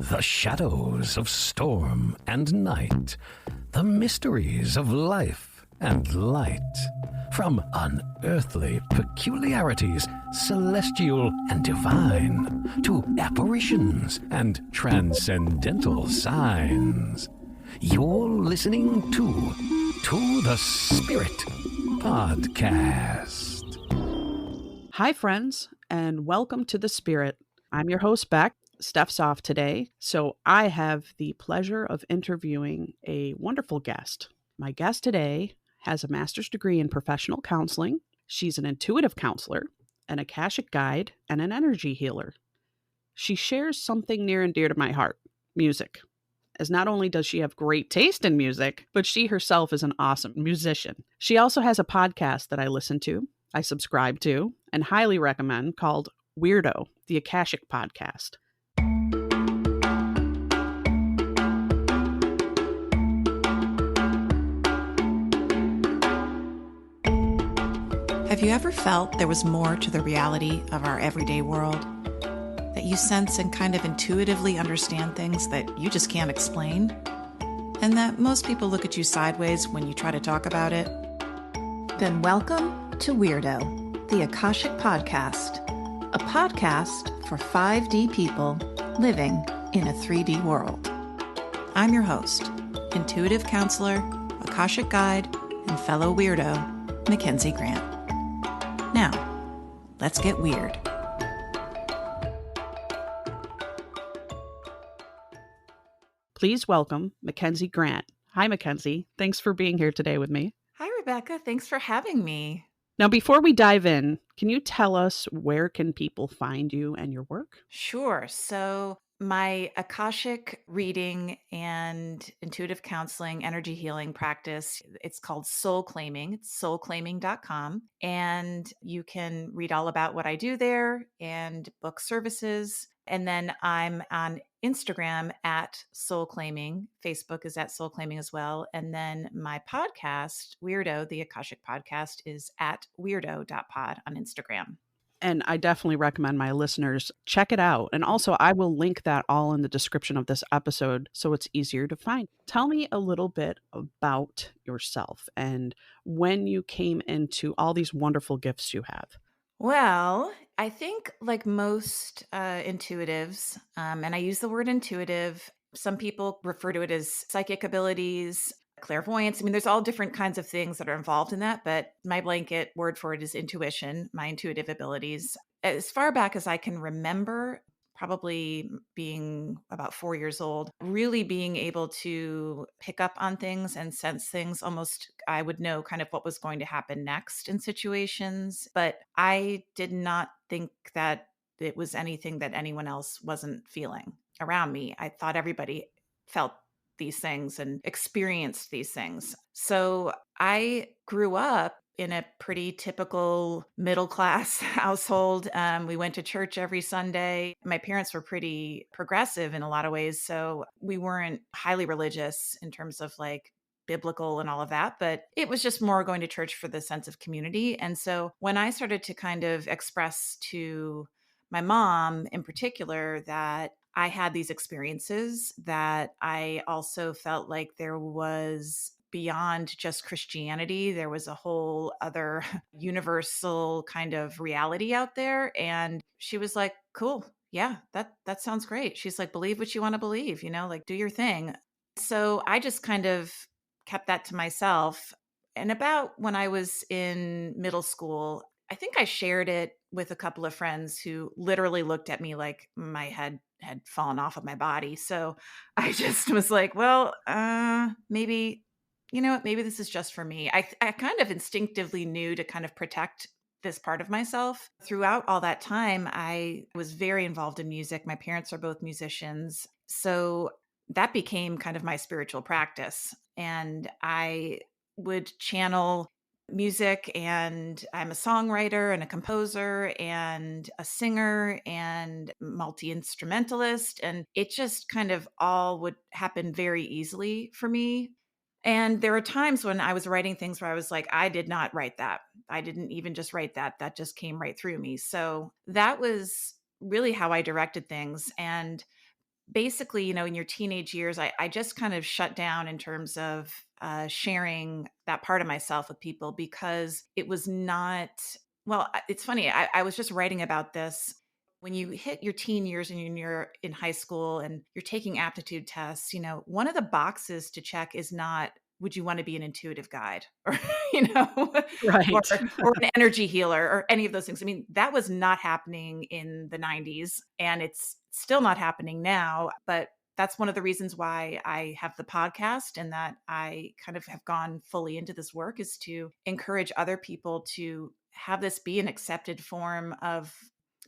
The shadows of storm and night, the mysteries of life and light. From unearthly peculiarities, celestial and divine, to apparitions and transcendental signs. You're listening to the Spirit Podcast. Hi, friends, and welcome to The Spirit. I'm your host, Beck. Steph's off today, so I have the pleasure of interviewing a wonderful guest. My guest today has a master's degree in professional counseling. She's an intuitive counselor, an Akashic guide, and an energy healer. She shares something near and dear to my heart, music. As not only does she have great taste in music, but she herself is an awesome musician. She also has a podcast that I listen to, I subscribe to, and highly recommend called Weirdo, the Akashic podcast. Have you ever felt there was more to the reality of our everyday world? That you sense and kind of intuitively understand things that you just can't explain? And that most people look at you sideways when you try to talk about it? Then welcome to Weirdo, the Akashic podcast, a podcast for 5D people living in a 3D world. I'm your host, intuitive counselor, Akashic guide, and fellow weirdo, MacKenzie Grant. Now, let's get weird. Please welcome MacKenzie Grant. Hi, MacKenzie. Thanks for being here today with me. Hi, Rebecca. Thanks for having me. Now, before we dive in, can you tell us where can people find you and your work? Sure. So my Akashic reading and intuitive counseling, energy healing practice, it's called Soul Claiming. It's soulclaiming.com. And you can read all about what I do there and book services. And then I'm on Instagram at Soul Claiming. Facebook is at Soul Claiming as well. And then my podcast, Weirdo, the Akashic podcast, is at weirdo.pod on Instagram. And I definitely recommend my listeners check it out. And also, I will link that all in the description of this episode so it's easier to find. Tell me a little bit about yourself and when you came into all these wonderful gifts you have. Well, I think like most intuitives, and I use the word intuitive, some people refer to it as psychic abilities, clairvoyance. I mean, there's all different kinds of things that are involved in that, but my blanket word for it is intuition, my intuitive abilities. As far back as I can remember, probably being about 4 years old, really being able to pick up on things and sense things. Almost, I would know kind of what was going to happen next in situations, but I did not think that it was anything that anyone else wasn't feeling around me. I thought everybody felt these things and experienced these things. So I grew up in a pretty typical middle-class household. We went to church every Sunday. My parents were pretty progressive in a lot of ways, so we weren't highly religious in terms of like biblical and all of that, but it was just more going to church for the sense of community. And so when I started to kind of express to my mom in particular that I had these experiences, that I also felt like there was beyond just Christianity, there was a whole other universal kind of reality out there. And she was like, cool. Yeah, that sounds great. She's like, believe what you want to believe, like do your thing. So I just kind of kept that to myself. And about when I was in middle school, I think I shared it with a couple of friends who literally looked at me like my head had fallen off of my body. So I just was like, well, maybe, maybe this is just for me. I kind of instinctively knew to kind of protect this part of myself. Throughout all that time, I was very involved in music. My parents are both musicians. So that became kind of my spiritual practice. And I would channel music, and I'm a songwriter and a composer and a singer and multi-instrumentalist. And it just kind of all would happen very easily for me. And there were times when I was writing things where I was like, I did not write that. I didn't even just write that. That just came right through me. So that was really how I directed things. And basically, in your teenage years, I just kind of shut down in terms of sharing that part of myself with people because it was not, well, it's funny. I was just writing about this. When you hit your teen years and you're in high school and you're taking aptitude tests, one of the boxes to check is not, would you want to be an intuitive guide or, you know, or, Right. or an energy healer or any of those things. I mean, that was not happening in the 90s and it's still not happening now. But that's one of the reasons why I have the podcast and that I kind of have gone fully into this work is to encourage other people to have this be an accepted form of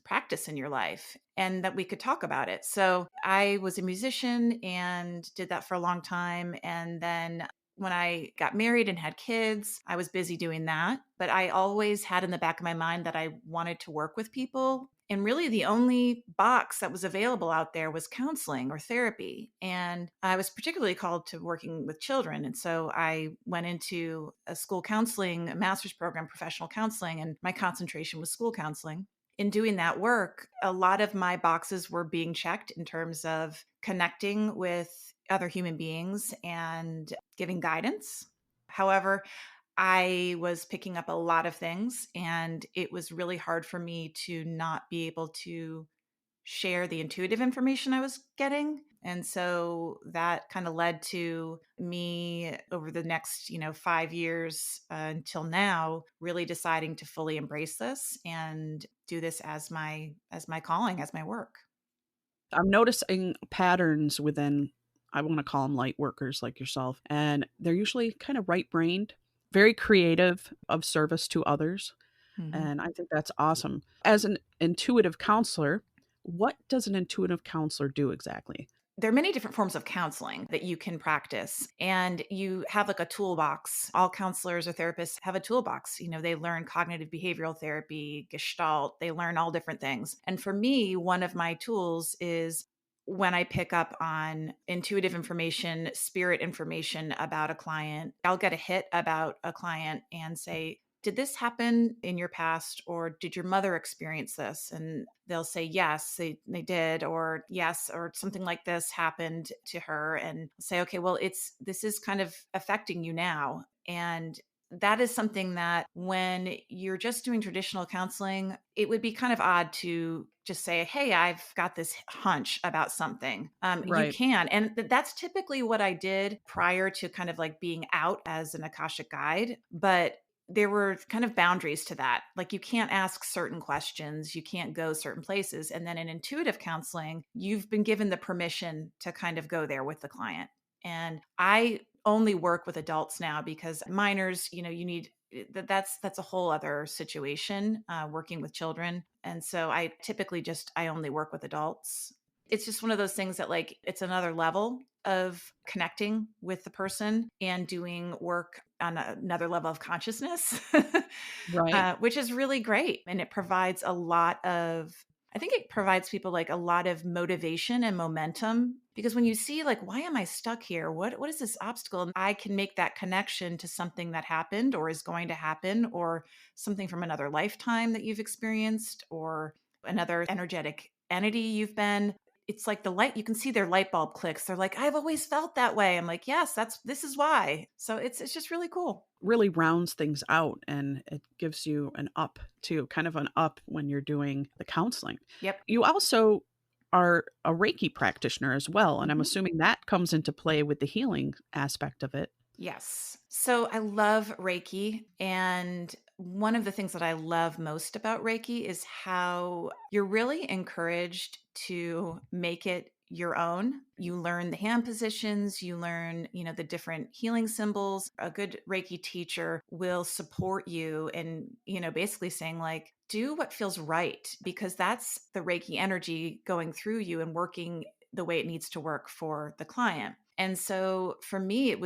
practice in your life and that we could talk about it. So I was a musician and did that for a long time. And then when I got married and had kids, I was busy doing that. But I always had in the back of my mind that I wanted to work with people. And really, the only box that was available out there was counseling or therapy. And I was particularly called to working with children. And so I went into a school counseling, a master's program, professional counseling, and my concentration was school counseling. In doing that work, a lot of my boxes were being checked in terms of connecting with other human beings and giving guidance. However, I was picking up a lot of things, and it was really hard for me to not be able to share the intuitive information I was getting. And so that kind of led to me over the next, 5 years until now, really deciding to fully embrace this and do this as my calling, as my work. I'm noticing patterns within, I want to call them light workers like yourself, and they're usually kind of right brained, very creative, of service to others. Mhm. And I think that's awesome. As an intuitive counselor, what does an intuitive counselor do exactly? There are many different forms of counseling that you can practice, and you have like a toolbox. All counselors or therapists have a toolbox. They learn cognitive behavioral therapy, gestalt, they learn all different things. And for me, one of my tools is when I pick up on intuitive information, spirit information about a client, I'll get a hit about a client and say, did this happen in your past or did your mother experience this? And they'll say, yes, they did, or yes, or something like this happened to her. And say, okay, well, this is kind of affecting you now. And that is something that when you're just doing traditional counseling, it would be kind of odd to just say, hey, I've got this hunch about something. You Right. can. And that's typically what I did prior to kind of like being out as an Akashic guide. But there were kind of boundaries to that. Like you can't ask certain questions, you can't go certain places. And then in intuitive counseling, you've been given the permission to kind of go there with the client. And I only work with adults now because minors, you need that's a whole other situation working with children. And so I only work with adults. It's just one of those things that like it's another level of connecting with the person and doing work on another level of consciousness, Right. which is really great. And it provides I think it provides people like a lot of motivation and momentum because when you see like, why am I stuck here? What is this obstacle? And I can make that connection to something that happened or is going to happen or something from another lifetime that you've experienced or another energetic entity you've been. It's like the light, you can see their light bulb clicks. They're like, I've always felt that way. I'm like, yes, this is why. So it's just really cool. Really rounds things out and it gives you an up too, kind of an up when you're doing the counseling. Yep. You also are a Reiki practitioner as well. And I'm Mhm. assuming that comes into play with the healing aspect of it. Yes. So I love Reiki. And one of the things that I love most about Reiki is how you're really encouraged to make it your own. You learn the hand positions, you learn, the different healing symbols. A good Reiki teacher will support you and, basically saying like, do what feels right, because that's the Reiki energy going through you and working the way it needs to work for the client. And so for me,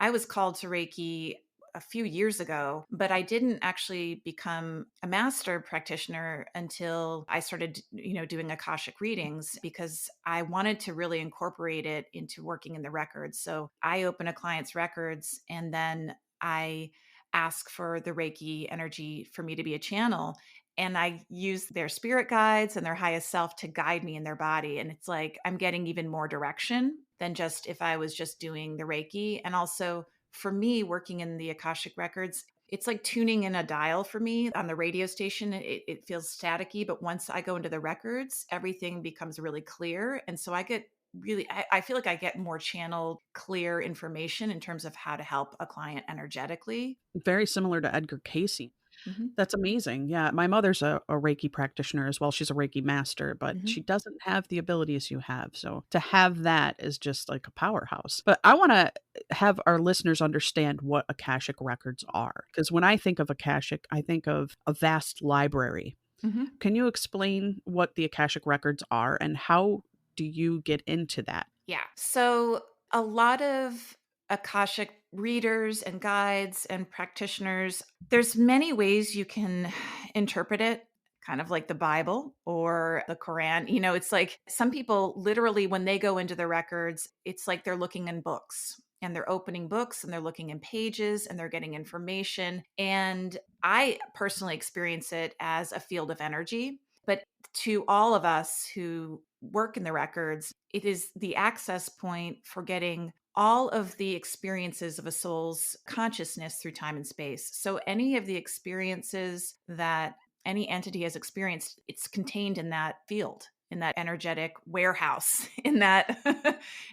I was called to Reiki a few years ago, but I didn't actually become a master practitioner until I started, doing Akashic readings because I wanted to really incorporate it into working in the records. So I open a client's records and then I ask for the Reiki energy for me to be a channel. and I use their spirit guides and their highest self to guide me in their body. And it's like I'm getting even more direction than just if I was just doing the Reiki. And also for me, working in the Akashic records, it's like tuning in a dial for me on the radio station. It feels staticky, but once I go into the records, everything becomes really clear. And so I get really, I feel like I get more channeled, clear information in terms of how to help a client energetically. Very similar to Edgar Casey. Mhm. That's amazing. Yeah, my mother's a Reiki practitioner as well. She's a Reiki master, but Mhm. she doesn't have the abilities you have. So to have that is just like a powerhouse. But I want to have our listeners understand what Akashic records are. Because when I think of Akashic, I think of a vast library. Mhm. Can you explain what the Akashic records are and how do you get into that? Yeah. So a lot of Akashic readers and guides and practitioners, there's many ways you can interpret it, kind of like the Bible or the Quran. It's like some people literally, when they go into the records, it's like they're looking in books and they're opening books and they're looking in pages and they're getting information. And I personally experience it as a field of energy. But to all of us who work in the records, it is the access point for getting all of the experiences of a soul's consciousness through time and space. So, any of the experiences that any entity has experienced, it's contained in that field, in that energetic warehouse, in that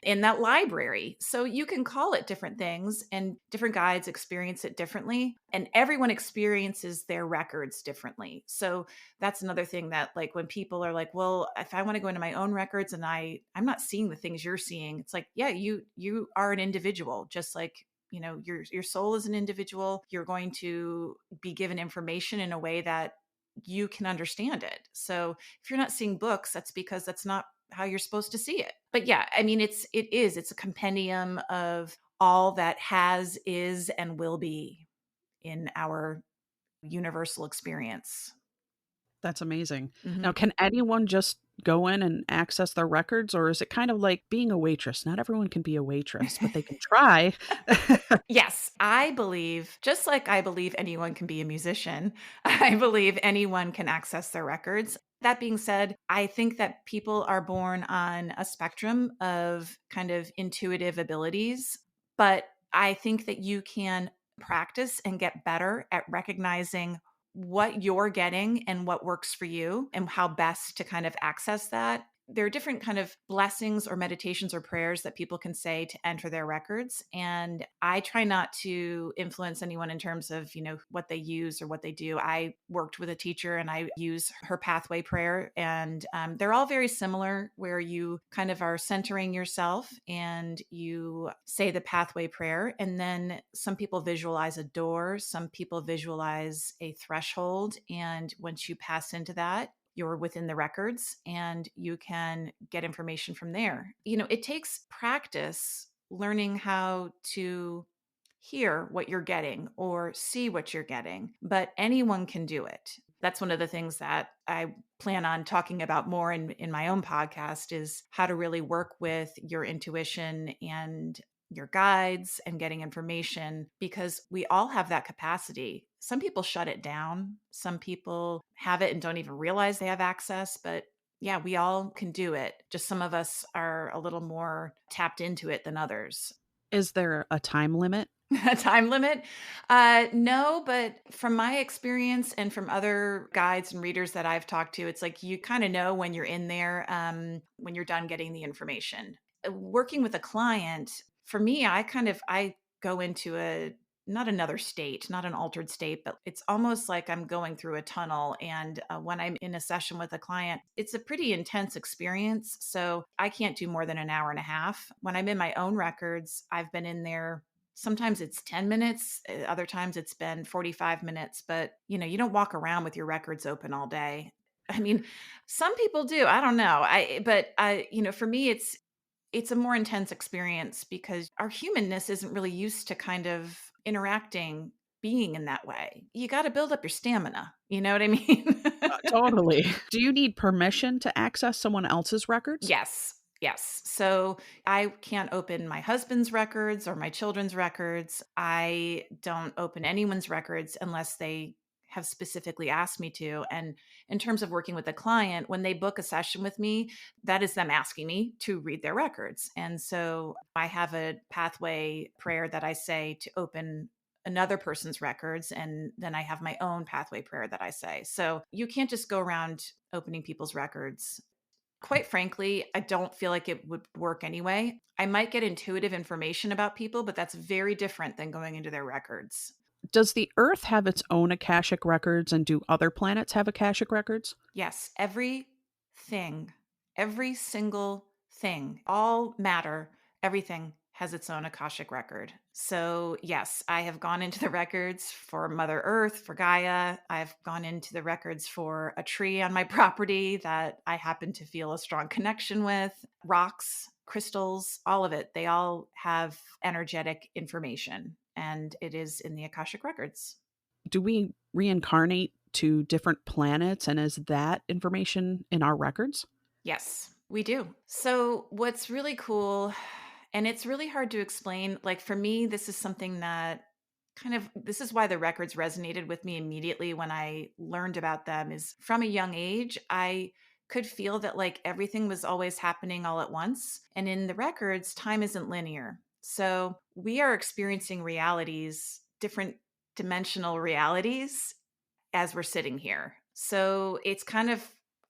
in that library. So you can call it different things, and different guides experience it differently, and everyone experiences their records differently. So that's another thing that, like, when people are like, well, if I want to go into my own records and I'm not seeing the things you're seeing, it's like, yeah, you are an individual, just like your soul is an individual. You're going to be given information in a way that you can understand it. So if you're not seeing books, that's because that's not how you're supposed to see it. But yeah, I mean, it's a compendium of all that has, is, and will be in our universal experience. That's amazing. Mhm. Now, can anyone just go in and access their records, or is it kind of like being a waitress? Not everyone can be a waitress, but they can try. Yes, I believe, just like I believe anyone can be a musician, I believe anyone can access their records. That being said, I think that people are born on a spectrum of kind of intuitive abilities, but I think that you can practice and get better at recognizing what you're getting and what works for you and how best to kind of access that. There are different kind of blessings or meditations or prayers that people can say to enter their records, and I try not to influence anyone in terms of what they use or what they do. I worked with a teacher and I use her pathway prayer, and they're all very similar, where you kind of are centering yourself and you say the pathway prayer, and then some people visualize a door, some people visualize a threshold, and once you pass into that, you're within the records and you can get information from there. It takes practice learning how to hear what you're getting or see what you're getting, but anyone can do it. That's one of the things that I plan on talking about more in my own podcast, is how to really work with your intuition and your guides and getting information, because we all have that capacity. Some people shut it down. Some people have it and don't even realize they have access, but yeah, we all can do it. Just some of us are a little more tapped into it than others. Is there a time limit? A time limit? No, but from my experience and from other guides and readers that I've talked to, it's like you kind of know when you're in there, when you're done getting the information. Working with a client, for me, I go into not another state, not an altered state, but it's almost like I'm going through a tunnel. And when I'm in a session with a client, it's a pretty intense experience. So I can't do more than an hour and a half. When I'm in my own records, I've been in there. Sometimes it's 10 minutes, other times it's been 45 minutes, but you don't walk around with your records open all day. I mean, some people do. I don't know. For me, it's a more intense experience because our humanness isn't really used to kind of interacting, being in that way. You got to build up your stamina. You know what I mean? Totally. Do you need permission to access someone else's records? Yes. Yes. So I can't open my husband's records or my children's records. I don't open anyone's records unless they have specifically asked me to. And in terms of working with a client, when they book a session with me, that is them asking me to read their records. And so I have a pathway prayer that I say to open another person's records. And then I have my own pathway prayer that I say. So you can't just go around opening people's records. Quite frankly, I don't feel like it would work anyway. I might get intuitive information about people, but that's very different than going into their records. Does the Earth have its own Akashic records, and do other planets have Akashic records? Yes, everything, every single thing, all matter, everything has its own Akashic record. So, yes, I have gone into the records for Mother Earth, for Gaia. I've gone into the records for a tree on my property that I happen to feel a strong connection with, rocks, crystals, all of it. They all have energetic information, and it is in the Akashic records. Do we reincarnate to different planets, and is that information in our records? Yes, we do. So, what's really cool, and it's really hard to explain, like for me, this is something that this is why the records resonated with me immediately when I learned about them, is from a young age, I could feel that like everything was always happening all at once. And in the records, time isn't linear. So, we are experiencing realities, different dimensional realities as we're sitting here. So it's kind of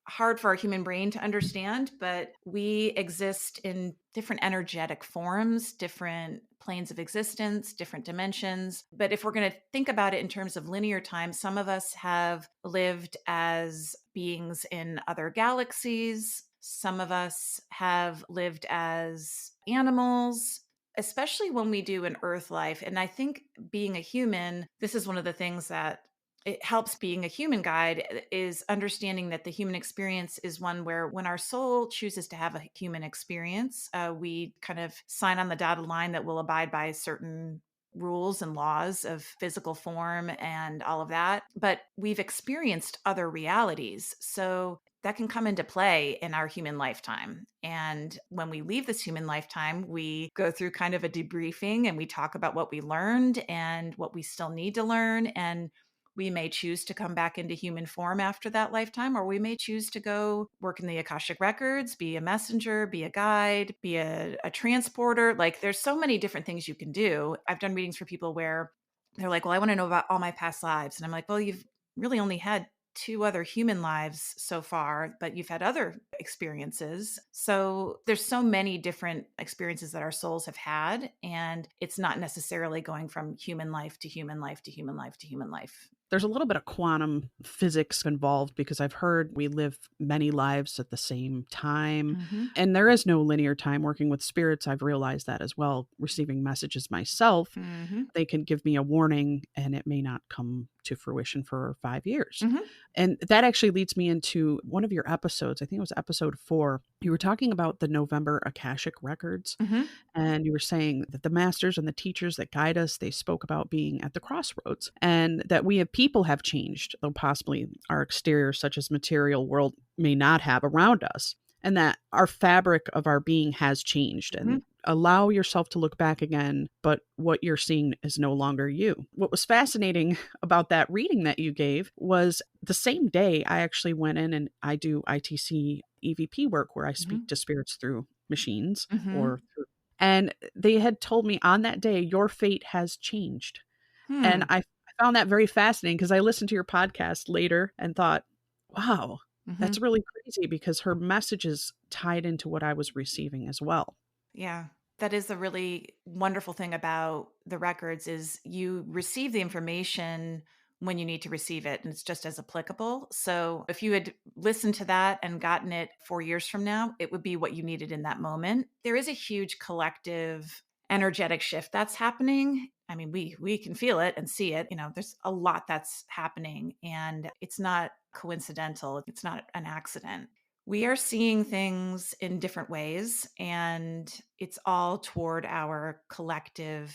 hard for our human brain to understand, but we exist in different energetic forms, different planes of existence, different dimensions. But if we're going to think about it in terms of linear time, some of us have lived as beings in other galaxies. Some of us have lived as animals, especially when we do an earth life. And I think being a human, this is one of the things that it helps being a human guide, is understanding that the human experience is one where when our soul chooses to have a human experience, we kind of sign on the dotted line that we'll abide by certain rules and laws of physical form and all of that. But we've experienced other realities. So that can come into play in our human lifetime. And when we leave this human lifetime, we go through kind of a debriefing and we talk about what we learned and what we still need to learn. And we may choose to come back into human form after that lifetime, or we may choose to go work in the Akashic records, be a messenger, be a guide, be a transporter. Like there's so many different things you can do. I've done readings for people where they're like, well, I want to know about all my past lives. And I'm like, well, you've really only had 2 other human lives so far, but you've had other experiences. So there's so many different experiences that our souls have had. And it's not necessarily going from human life to human life to human life to human life. There's a little bit of quantum physics involved because I've heard we live many lives at the same time. Mm-hmm. And there is no linear time. Working with spirits, I've realized that as well. Receiving messages myself, Mm-hmm. they can give me a warning and it may not come to fruition for 5 years. Mm-hmm. And that actually leads me into one of your episodes. I think it was episode 4. You were talking about the November Akashic records. Mm-hmm. And you were saying that the masters and the teachers that guide us, they spoke about being at the crossroads, and that we have people have changed, though possibly our exterior, such as material world, may not have around us, and that our fabric of our being has changed. Mm-hmm. And allow yourself to look back again, but what you're seeing is no longer you. What was fascinating about that reading that you gave was the same day I actually went in and I do ITC EVP work where I speak to spirits through machines or through, and they had told me on that day, your fate has changed. And I found that very fascinating because I listened to your podcast later and thought, wow, that's really crazy because her messages tied into what I was receiving as well. Yeah. That is the really wonderful thing about the records, is you receive the information when you need to receive it, and it's just as applicable. So if you had listened to that and gotten it 4 years from now, it would be what you needed in that moment. There is a huge collective energetic shift that's happening. I mean, we can feel it and see it. You know, there's a lot that's happening, and it's not coincidental. It's not an accident. We are seeing things in different ways, and it's all toward our collective,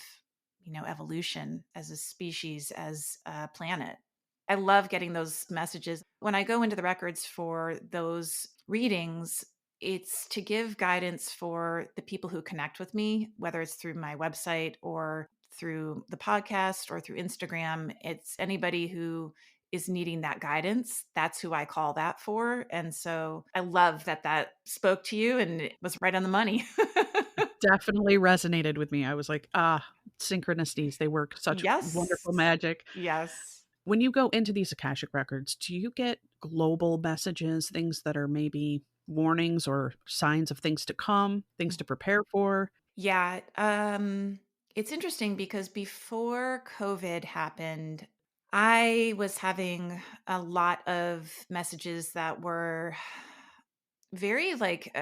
evolution as a species, as a planet. I love getting those messages. When I go into the records for those readings, it's to give guidance for the people who connect with me, whether it's through my website or through the podcast or through Instagram. It's anybody who is needing that guidance, that's who I call that for. And so I love that that spoke to you and it was right on the money. Definitely resonated with me. I was like, synchronicities, they work such Yes. wonderful magic. Yes. When you go into these Akashic records, do you get global messages, things that are maybe warnings or signs of things to come, things to prepare for? Yeah. It's interesting because before COVID happened, I was having a lot of messages that were very like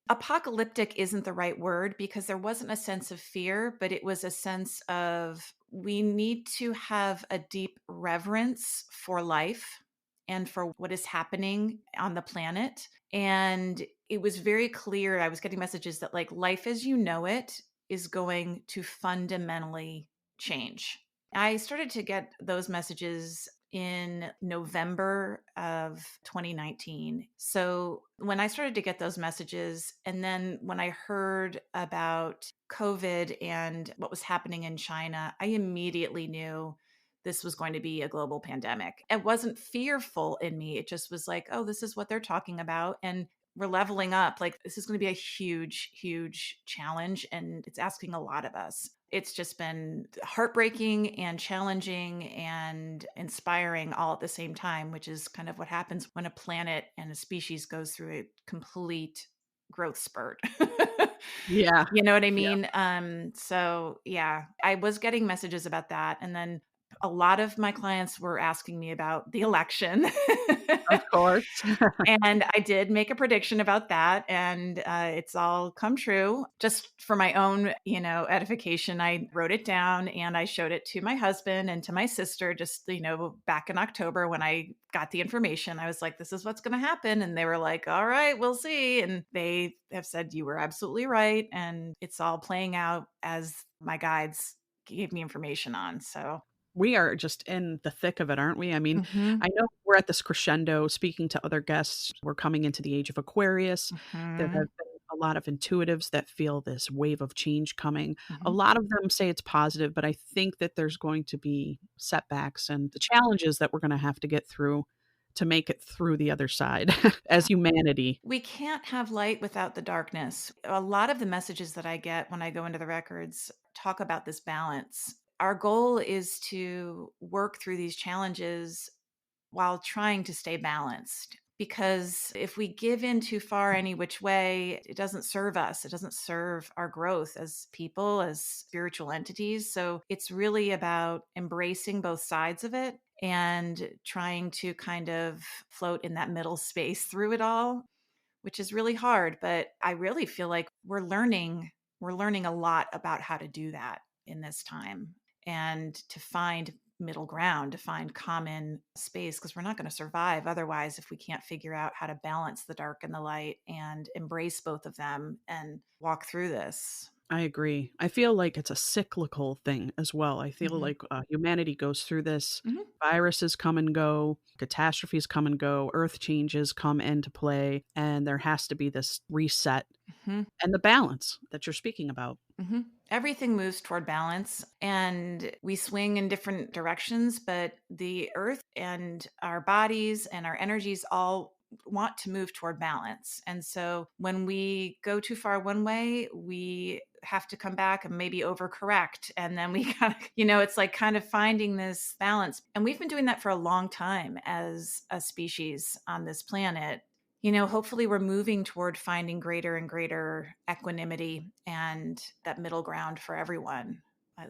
apocalyptic isn't the right word because there wasn't a sense of fear, but it was a sense of we need to have a deep reverence for life and for what is happening on the planet. And it was very clear. I was getting messages that, like, life as you know it is going to fundamentally change. I started to get those messages in November of 2019. So when I started to get those messages, and then when I heard about COVID and what was happening in China, I immediately knew this was going to be a global pandemic. It wasn't fearful in me. It just was like, oh, this is what they're talking about. And we're leveling up. Like, this is going to be a huge, huge challenge. And it's asking a lot of us. It's just been heartbreaking and challenging and inspiring all at the same time, which is kind of what happens when a planet and a species goes through a complete growth spurt. Yeah. You know what I Yeah. mean? So yeah, I was getting messages about that. And then a lot of my clients were asking me about the election. Of course. And I did make a prediction about that, and it's all come true. Just for my own, edification, I wrote it down and I showed it to my husband and to my sister just, back in October when I got the information. I was like, this is what's going to happen. And they were like, all right, we'll see. And they have said, you were absolutely right. And it's all playing out as my guides gave me information on. So We are just in the thick of it, aren't we? I mean, Mhm. I know we're at this crescendo speaking to other guests. We're coming into the age of Aquarius. There have Mhm. been a lot of intuitives that feel this wave of change coming. A Mhm. lot of them say it's positive, but I think that there's going to be setbacks and the challenges that we're going to have to get through to make it through the other side as humanity. We can't have light without the darkness. A lot of the messages that I get when I go into the records talk about this balance. Our goal is to work through these challenges while trying to stay balanced. Because if we give in too far any which way, it doesn't serve us. It doesn't serve our growth as people, as spiritual entities. So it's really about embracing both sides of it and trying to kind of float in that middle space through it all, which is really hard. But I really feel like we're learning a lot about how to do that in this time and to find middle ground, to find common space, because we're not going to survive otherwise if we can't figure out how to balance the dark and the light and embrace both of them and walk through this. I agree. I feel like it's a cyclical thing as well. I feel Mhm. like humanity goes through this. Mhm. Viruses come and go, catastrophes come and go, earth changes come into play, and there has to be this reset Mhm. and the balance that you're speaking about. Mhm. Everything moves toward balance and we swing in different directions, but the earth and our bodies and our energies all want to move toward balance. And so when we go too far one way, we have to come back and maybe overcorrect. And then we kind of, it's like kind of finding this balance. And we've been doing that for a long time as a species on this planet. Hopefully we're moving toward finding greater and greater equanimity and that middle ground for everyone.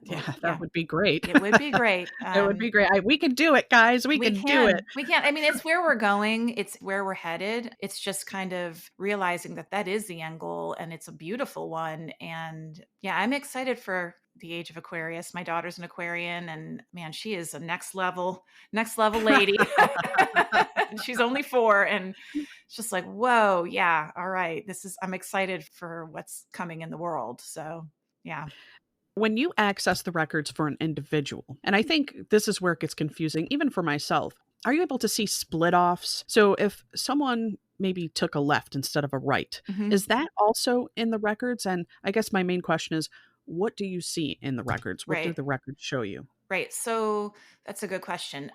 Yeah, that Yeah, would be great. it would be great. It would be great. We can do it, guys. We We can do it. can, we can. I mean, it's where we're going. It's where we're headed. It's just kind of realizing that that is the end goal and it's a beautiful one. And yeah, I'm excited for the age of Aquarius. My daughter's an Aquarian and man, she is a next level lady. She's only 4 and it's just like, whoa, yeah, all right. I'm excited for what's coming in the world. So yeah. When you access the records for an individual, and I think this is where it gets confusing, even for myself, are you able to see split offs? So if someone maybe took a left instead of a right, Mhm. is that also in the records? And I guess my main question is, what do you see in the records? What do Right. the records show you? Right. So that's a good question.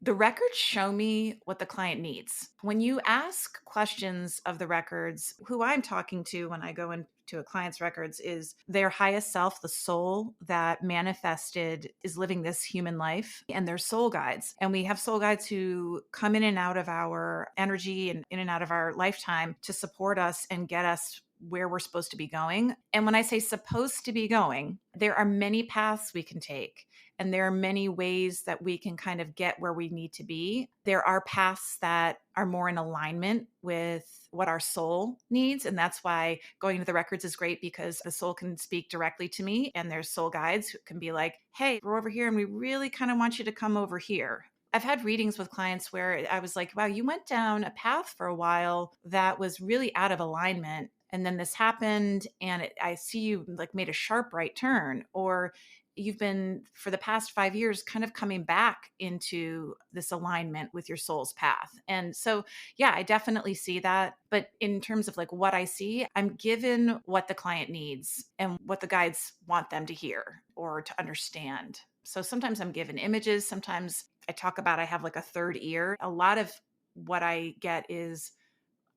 The records show me what the client needs. When you ask questions of the records, who I'm talking to when I go into a client's records is their highest self, the soul that manifested is living this human life, and their soul guides. And we have soul guides who come in and out of our energy and in and out of our lifetime to support us and get us where we're supposed to be going. And when I say supposed to be going, there are many paths we can take. And there are many ways that we can kind of get where we need to be. There are paths that are more in alignment with what our soul needs. And that's why going into the records is great, because the soul can speak directly to me, and there's soul guides who can be like, hey, we're over here and we really kind of want you to come over here. I've had readings with clients where I was like, wow, you went down a path for a while that was really out of alignment. And then this happened, and I see you like made a sharp right turn, or you've been for the past 5 years kind of coming back into this alignment with your soul's path. And so, yeah, I definitely see that. But in terms of like what I see, I'm given what the client needs and what the guides want them to hear or to understand. So sometimes I'm given images. Sometimes I talk about I have like a third ear. A lot of what I get is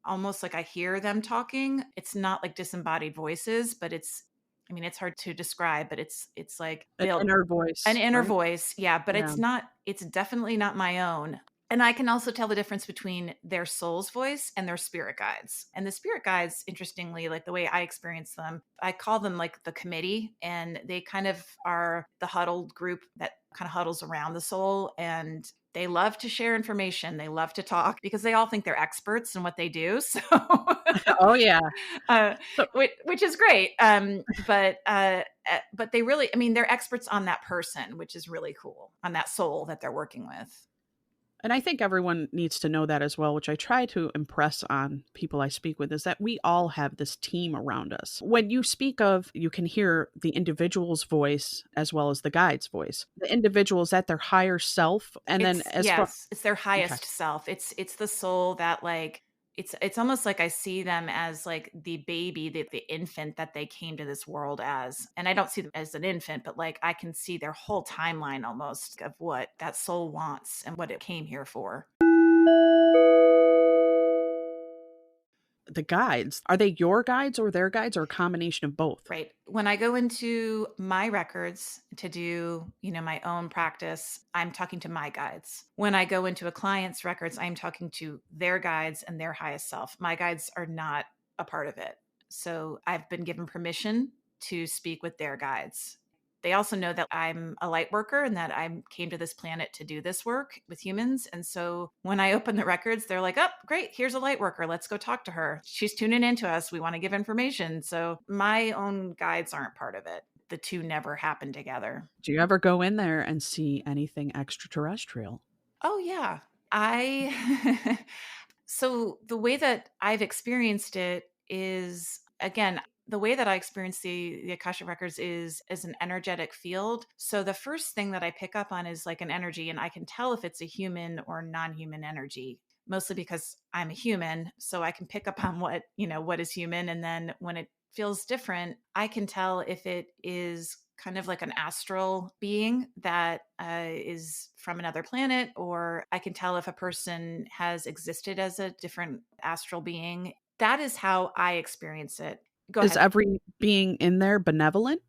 almost like I hear them talking. It's not like disembodied voices, but it's hard to describe, but it's like An inner voice, an inner right? voice. Yeah, but Yeah. it's definitely not my own. And I can also tell the difference between their soul's voice and their spirit guides. And the spirit guides, interestingly, like the way I experience them, I call them like the committee, and they kind of are the huddled group that kind of huddles around the soul, and they love to share information. They love to talk because they all think they're experts in what they do. So, Oh yeah. uh, So, which is great. But they really, they're experts on that person, which is really cool, on that soul that they're working with. and I think everyone needs to know that as well, which I try to impress on people I speak with, is that we all have this team around us. When you speak of, you can hear the individual's voice as well as the guide's voice. The individual is at their higher self. And then as far, It's their okay. highest self. It's the soul that like it's almost like I see them as like the baby, the infant that they came to this world as. And I don't see them as an infant, but like I can see their whole timeline almost of what that soul wants and what it came here for. The guides, are they your guides or their guides, or a combination of both? Right. When I go into my records to do, my own practice, I'm talking to my guides. When I go into a client's records, I'm talking to their guides and their highest self. My guides are not a part of it. So I've been given permission to speak with their guides. They also know that I'm a light worker and that I came to this planet to do this work with humans. And so when I open the records, they're like, oh, great, here's a light worker. Let's go talk to her. She's tuning into us. We want to give information. So my own guides aren't part of it. The two never happen together. Do you ever go in there and see anything extraterrestrial? Oh, yeah. I, so the way that I've experienced it is, again, the way that I experience the Akashic records is as an energetic field. So the first thing that I pick up on is like an energy, and I can tell if it's a human or non-human energy, mostly because I'm a human. So I can pick up on what is human. And then when it feels different, I can tell if it is kind of like an astral being that is from another planet, or I can tell if a person has existed as a different astral being. That is how I experience it. Go Is ahead. every being in there benevolent?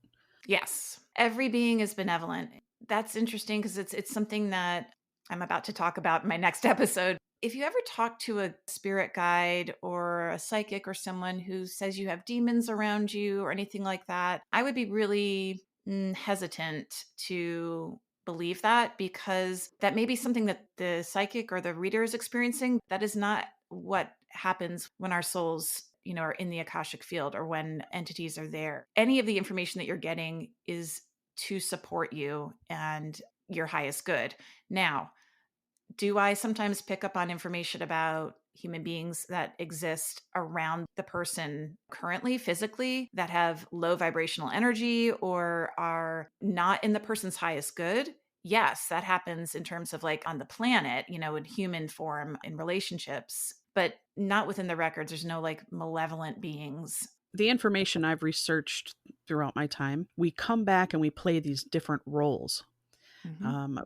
Yes, every being is benevolent. That's interesting because it's something that I'm about to talk about in my next episode. If you ever talk to a spirit guide or a psychic or someone who says you have demons around you or anything like that, I would be really hesitant to believe that, because that may be something that the psychic or the reader is experiencing. That is not what happens when our souls are in the Akashic field or when entities are there. Any of the information that you're getting is to support you and your highest good. Now, do I sometimes pick up on information about human beings that exist around the person currently, physically, that have low vibrational energy or are not in the person's highest good? Yes, that happens in terms of like on the planet, in human form in relationships, but not within the records. There's no like malevolent beings. The information I've researched throughout my time, we come back and we play these different roles.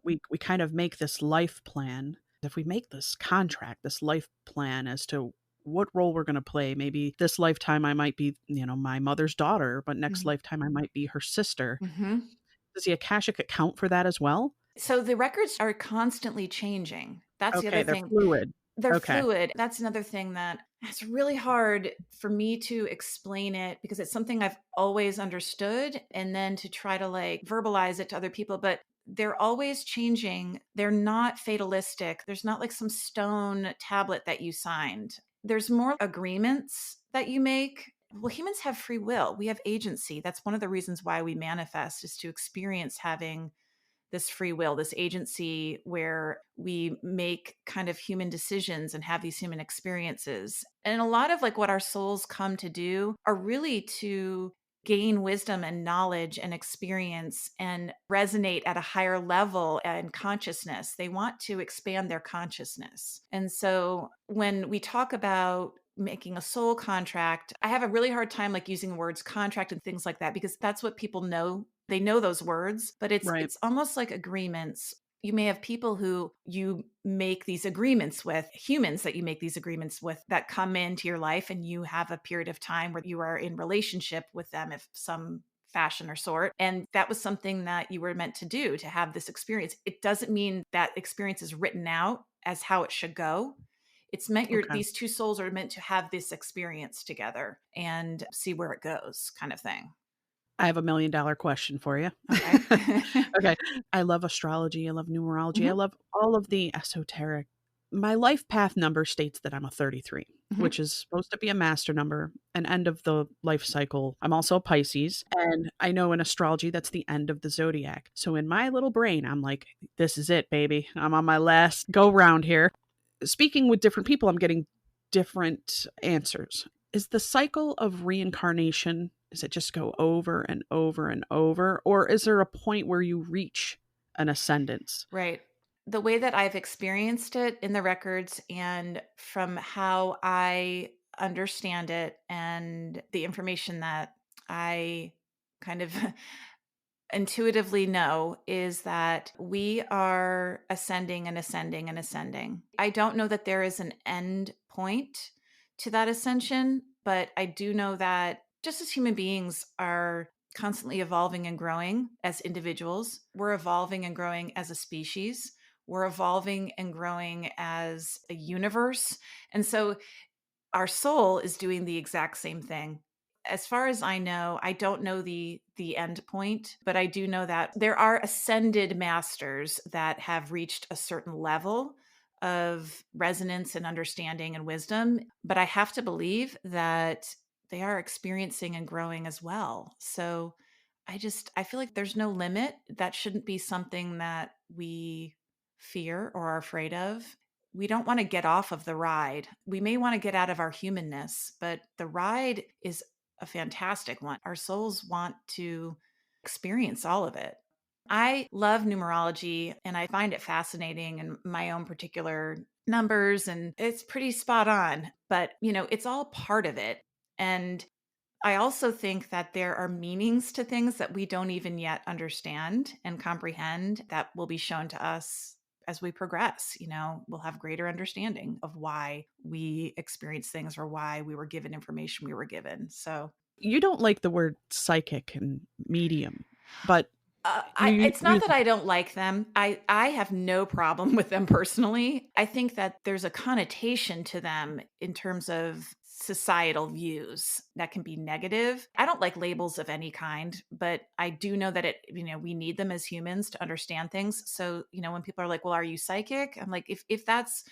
We kind of make this life plan. If we make this contract, this life plan as to what role we're going to play, maybe this lifetime I might be, my mother's daughter, but next Mhm. lifetime I might be her sister. Mhm. Does the Akashic account for that as well? So the records are constantly changing. That's the other Okay, they're thing. fluid. They're Okay. fluid. That's another thing that it's really hard for me to explain it because it's something I've always understood and then to try to like verbalize it to other people, but they're always changing. They're not fatalistic. There's not like some stone tablet that you signed. There's more agreements that you make. Well, humans have free will. We have agency. That's one of the reasons why we manifest is to experience having this free will, this agency where we make kind of human decisions and have these human experiences. And a lot of like what our souls come to do are really to gain wisdom and knowledge and experience and resonate at a higher level and consciousness. They want to expand their consciousness. And so when we talk about making a soul contract, I have a really hard time like using words contract and things like that because that's what people know. They know those words, but Right. it's almost like agreements. You may have people who you make these agreements with, humans that you make these agreements with that come into your life and you have a period of time where you are in relationship with them of some fashion or sort. And that was something that you were meant to do to have this experience. It doesn't mean that experience is written out as how it should go. It's meant Okay. these two souls are meant to have this experience together and see where it goes, kind of thing. I have $1 million question for you. Okay. Okay. I love astrology. I love numerology. I Mhm, love all of the esoteric. My life path number states that I'm a 33, mhm. which is supposed to be a master number, an end of the life cycle. I'm also a Pisces. And I know in astrology, that's the end of the zodiac. So in my little brain, I'm like, this is it, baby. I'm on my last go round here. Speaking with different people, I'm getting different answers. Is the cycle of reincarnation, does it just go over and over and over? Or is there a point where you reach an ascendance? Right. The way that I've experienced it in the records and from how I understand it and the information that I kind of intuitively know is that we are ascending and ascending and ascending. I don't know that there is an end point to that ascension, but I do know that just as human beings are constantly evolving and growing as individuals, we're evolving and growing as a species. We're evolving and growing as a universe. And so our soul is doing the exact same thing. As far as I know, I don't know the end point, but I do know that there are ascended masters that have reached a certain level of resonance and understanding and wisdom, but I have to believe that they are experiencing and growing as well. So I feel like there's no limit. That shouldn't be something that we fear or are afraid of. We don't want to get off of the ride. We may want to get out of our humanness, but the ride is a fantastic one. Our souls want to experience all of it. I love numerology and I find it fascinating and my own particular numbers, and it's pretty spot on, but it's all part of it. And I also think that there are meanings to things that we don't even yet understand and comprehend that will be shown to us as we progress. We'll have greater understanding of why we experience things or why we were given information we were given. So, You don't like the word psychic and medium, but you it's not use that I don't like them. I have no problem with them personally. I think that there's a connotation to them in terms of societal views that can be negative. I don't like labels of any kind, but I do know that we need them as humans to understand things. So, when people are like, "Well, are you psychic?" I'm like, if that's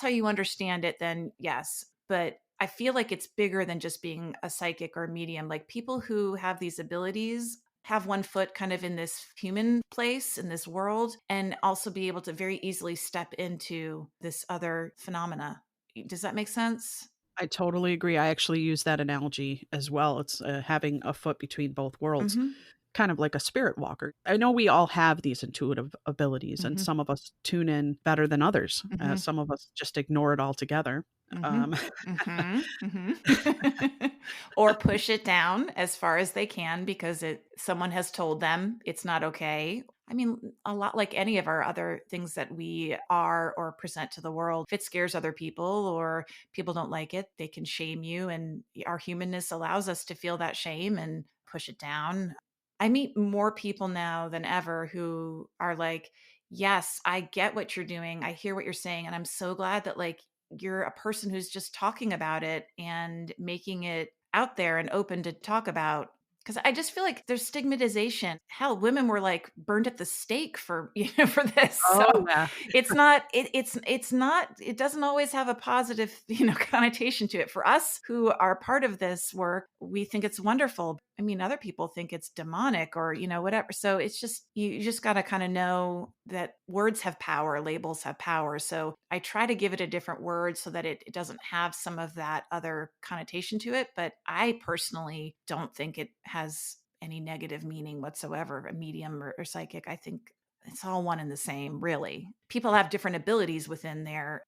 how you understand it, then yes. But I feel like it's bigger than just being a psychic or a medium. Like people who have these abilities have one foot kind of in this human place in this world and also be able to very easily step into this other phenomena. Does that make sense? I totally agree. I actually use that analogy as well. It's having a foot between both worlds, Mhm. kind of like a spirit walker. I know we all have these intuitive abilities, and Mhm. some of us tune in better than others. Mhm. Some of us just ignore it altogether. Mhm. Mhm. Mhm. Or push it down as far as they can because someone has told them it's not okay. I mean, a lot like any of our other things that we are or present to the world, if it scares other people or people don't like it, they can shame you. And our humanness allows us to feel that shame and push it down. I meet more people now than ever who are like, yes, I get what you're doing. I hear what you're saying. And I'm so glad that like you're a person who's just talking about it and making it out there and open to talk about. Because I just feel like there's stigmatization. Hell, women were like burned at the stake for for this. So Oh, yeah. it's not it doesn't always have a positive connotation to it. For us who are part of this work, we think it's wonderful. I mean, other people think it's demonic or whatever. So it's just you just got to kind of know that words have power, labels have power. So I try to give it a different word so that it doesn't have some of that other connotation to it. But I personally don't think it has any negative meaning whatsoever. A medium or psychic, I think it's all one and the same, really. People have different abilities within their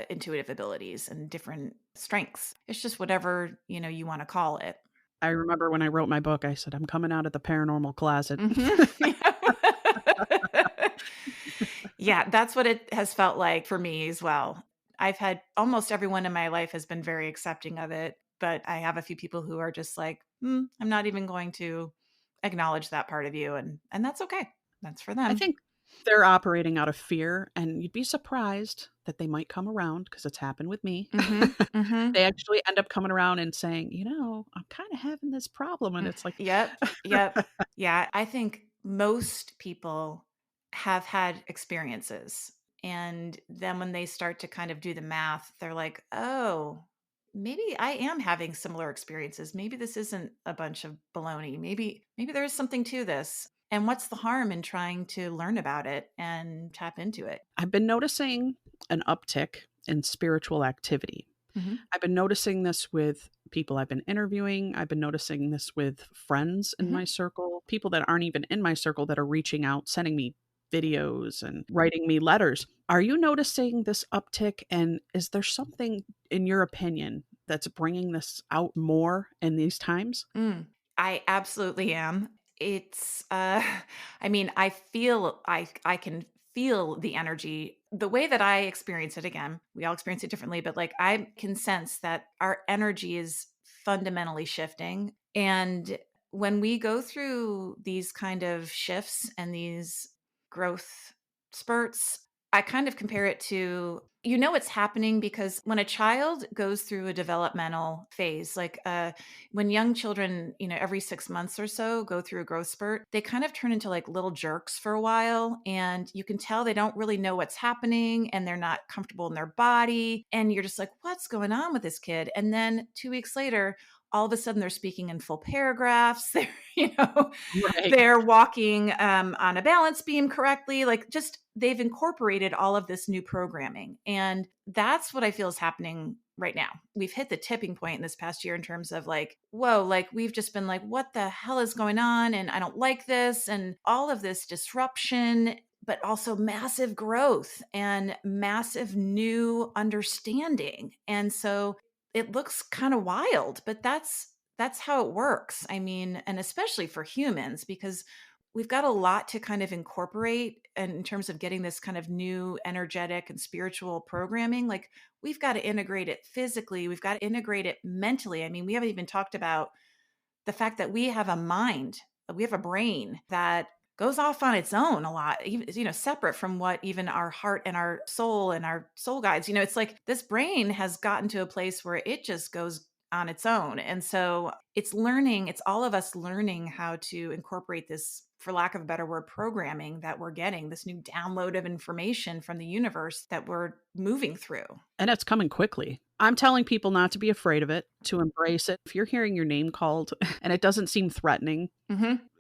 intuitive abilities and different strengths. It's just whatever you want to call it. I remember when I wrote my book, I said, I'm coming out of the paranormal closet. Mhm. Yeah, that's what it has felt like for me as well. I've had almost everyone in my life has been very accepting of it, but I have a few people who are just like, I'm not even going to acknowledge that part of you, and that's okay. That's for I them. think they're operating out of fear, and you'd be surprised that they might come around because it's happened with me. Mhm. Mhm. They actually end up coming around and saying, I'm kind of having this problem. And it's like, Yep. Yep. Yeah, I think most people have had experiences. And then when they start to kind of do the math, they're like, oh, maybe I am having similar experiences. Maybe this isn't a bunch of baloney. Maybe there is something to this. And what's the harm in trying to learn about it and tap into it? I've been noticing an uptick in spiritual activity. Mhm. I've been noticing this with people I've been interviewing. I've been noticing this with friends in my Mhm. circle, people that aren't even in my circle that are reaching out, sending me videos and writing me letters. Are you noticing this uptick? And is there something, in your opinion, that's bringing this out more in these times? I absolutely am. It's I mean, I can feel the energy. The way that I experience it again, we all experience it differently, but like I can sense that our energy is fundamentally shifting. And when we go through these kind of shifts and these growth spurts, I kind of compare it to it's happening because when a child goes through a developmental phase, like when young children, every 6 months or so go through a growth spurt, they kind of turn into like little jerks for a while. And you can tell they don't really know what's happening and they're not comfortable in their body. And you're just like, what's going on with this kid? And then 2 weeks later, all of a sudden they're speaking in full paragraphs. They're, Right. they're walking on a balance beam correctly. Like just they've incorporated all of this new programming. And that's what I feel is happening right now. We've hit the tipping point in this past year in terms of like, whoa, like we've just been like, what the hell is going on? And I don't like this. And all of this disruption, but also massive growth and massive new understanding. And so it looks kind of wild, but that's how it works. I mean, and especially for humans, because we've got a lot to kind of incorporate in terms of getting this kind of new energetic and spiritual programming. Like we've got to integrate it physically, we've got to integrate it mentally. I mean, we haven't even talked about the fact that we have a mind, we have a brain that goes off on its own a lot, even, separate from what even our heart and our soul guides. It's like this brain has gotten to a place where it just goes on its own. And so it's all of us learning how to incorporate this, for lack of a better word, programming that we're getting, this new download of information from the universe that we're moving through. And it's coming quickly. I'm telling people not to be afraid of it, to embrace it. If you're hearing your name called and it doesn't seem threatening,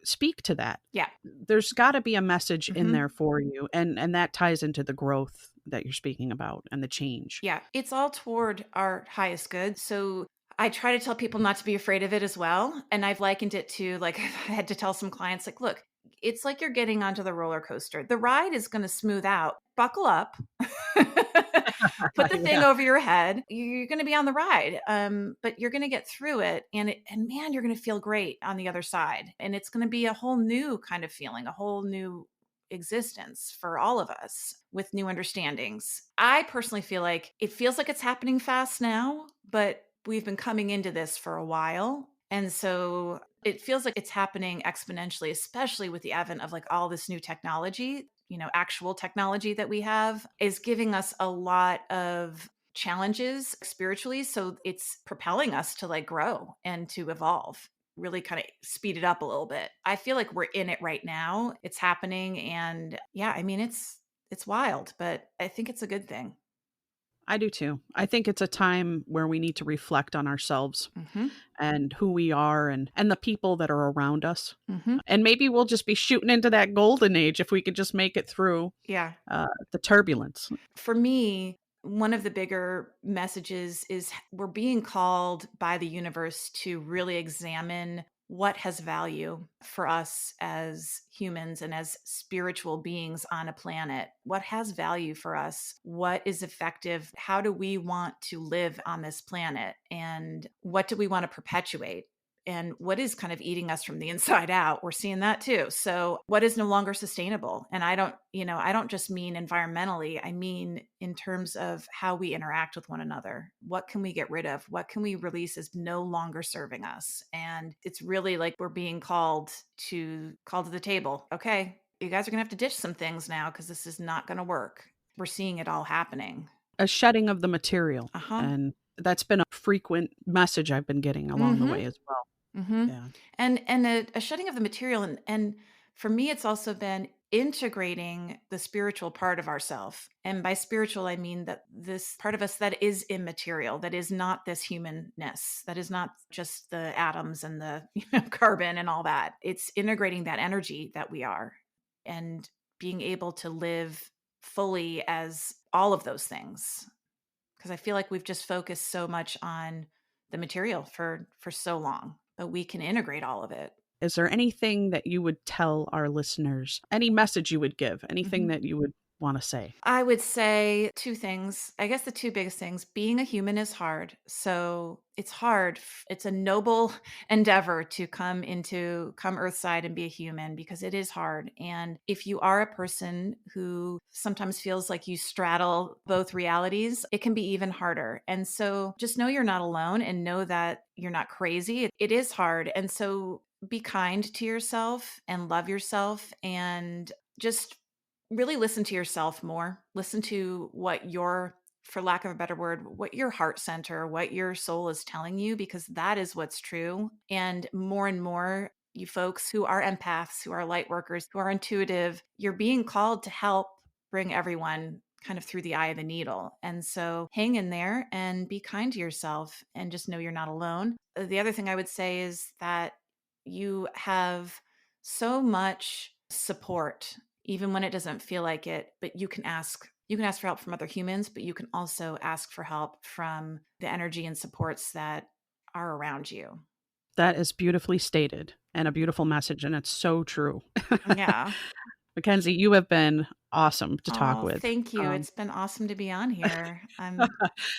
speak to that. Yeah. There's got to be a message in Mhm. there for you. And that ties into the growth that you're speaking about and the change. Yeah. It's all toward our highest good. So I try to tell people not to be afraid of it as well. And I've likened it to like, I had to tell some clients, like, look, it's like you're getting onto the roller coaster. The ride is going to smooth out. Buckle up. Put the thing over your head. You're going to be on the ride, but you're going to get through it. And man, you're going to feel great on the other side. And it's going to be a whole new kind of feeling, a whole new existence for all of us with new understandings. I personally feel like it feels like it's happening fast now, but we've been coming into this for a while. And so it feels like it's happening exponentially, especially with the advent of like all this new technology, actual technology that we have is giving us a lot of challenges spiritually. So it's propelling us to like grow and to evolve, really kind of speed it up a little bit. I feel like we're in it right now. It's happening. And yeah, I mean, it's wild, but I think it's a good thing. I do too. I think it's a time where we need to reflect on ourselves and who we are and the people that are around us. And maybe we'll just be shooting into that golden age if we could just make it through the turbulence. For me, one of the bigger messages is we're being called by the universe to really examine what has value for us as humans and as spiritual beings on a planet. What has value for us? What is effective? How do we want to live on this planet? And what do we want to perpetuate? And what is kind of eating us from the inside out? We're seeing that too. So what is no longer sustainable? And I don't just mean environmentally. I mean in terms of how we interact with one another. What can we get rid of? What can we release as no longer serving us? And it's really like we're being called to the table. Okay, you guys are going to have to ditch some things now because this is not going to work. We're seeing it all happening. A shedding of the material. And that's been a frequent message I've been getting along the way as well. Yeah. And a shedding of the material. And for me, it's also been integrating the spiritual part of ourself. And by spiritual, I mean that this part of us that is immaterial, that is not this humanness, that is not just the atoms and the carbon and all that. It's integrating that energy that we are and being able to live fully as all of those things. Because I feel like we've just focused so much on the material for so long. But we can integrate all of it. Is there anything that you would tell our listeners? Any message you would give? Anything that you would want to say? I would say two things. I guess the two biggest things. Being a human is hard. So it's hard. It's a noble endeavor to come earthside and be a human because it is hard. And if you are a person who sometimes feels like you straddle both realities, it can be even harder. And so just know you're not alone and know that you're not crazy. It is hard. And so be kind to yourself and love yourself and just really listen to yourself more. Listen to what for lack of a better word, what your heart center, what your soul is telling you, because that is what's true. And more, you folks who are empaths, who are light workers, who are intuitive, you're being called to help bring everyone kind of through the eye of the needle. And so hang in there and be kind to yourself and just know you're not alone. The other thing I would say is that you have so much support, even when it doesn't feel like it, but you can ask for help from other humans, but you can also ask for help from the energy and supports that are around you. That is beautifully stated and a beautiful message. And it's so true. Yeah. MacKenzie, you have been awesome to talk with. Thank you. It's been awesome to be on here. I'm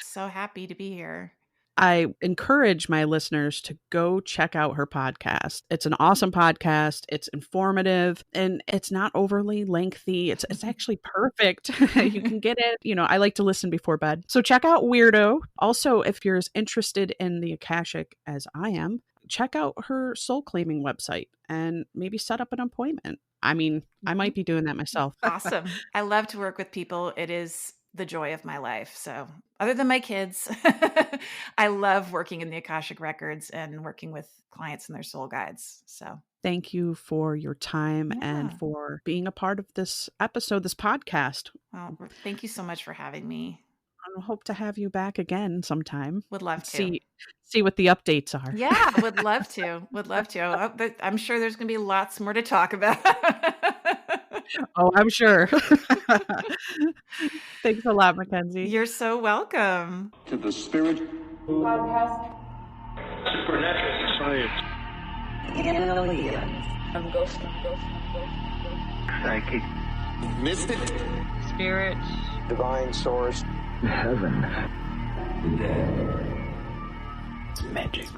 so happy to be here. I encourage my listeners to go check out her podcast. It's an awesome podcast. It's informative and it's not overly lengthy. It's actually perfect. You can get it. I like to listen before bed. So check out Weirdo. Also, if you're as interested in the Akashic as I am, check out her soul claiming website and maybe set up an appointment. I mean, I might be doing that myself. Awesome. I love to work with people. It is the joy of my life. So other than my kids, I love working in the Akashic records and working with clients and their soul guides. So thank you for your time and for being a part of this episode, this podcast. Well, thank you so much for having me. I hope to have you back again sometime. Would love to. See what the updates are. Yeah, would love to. Would love to. I'm sure there's going to be lots more to talk about. Oh, I'm sure. Thanks a lot, MacKenzie. You're so welcome. To the Spirit Podcast. Supernatural Science. Aliens. Ghost. Psychic. Mystic. Spirit. Divine source. Heaven. The dead. It's magic.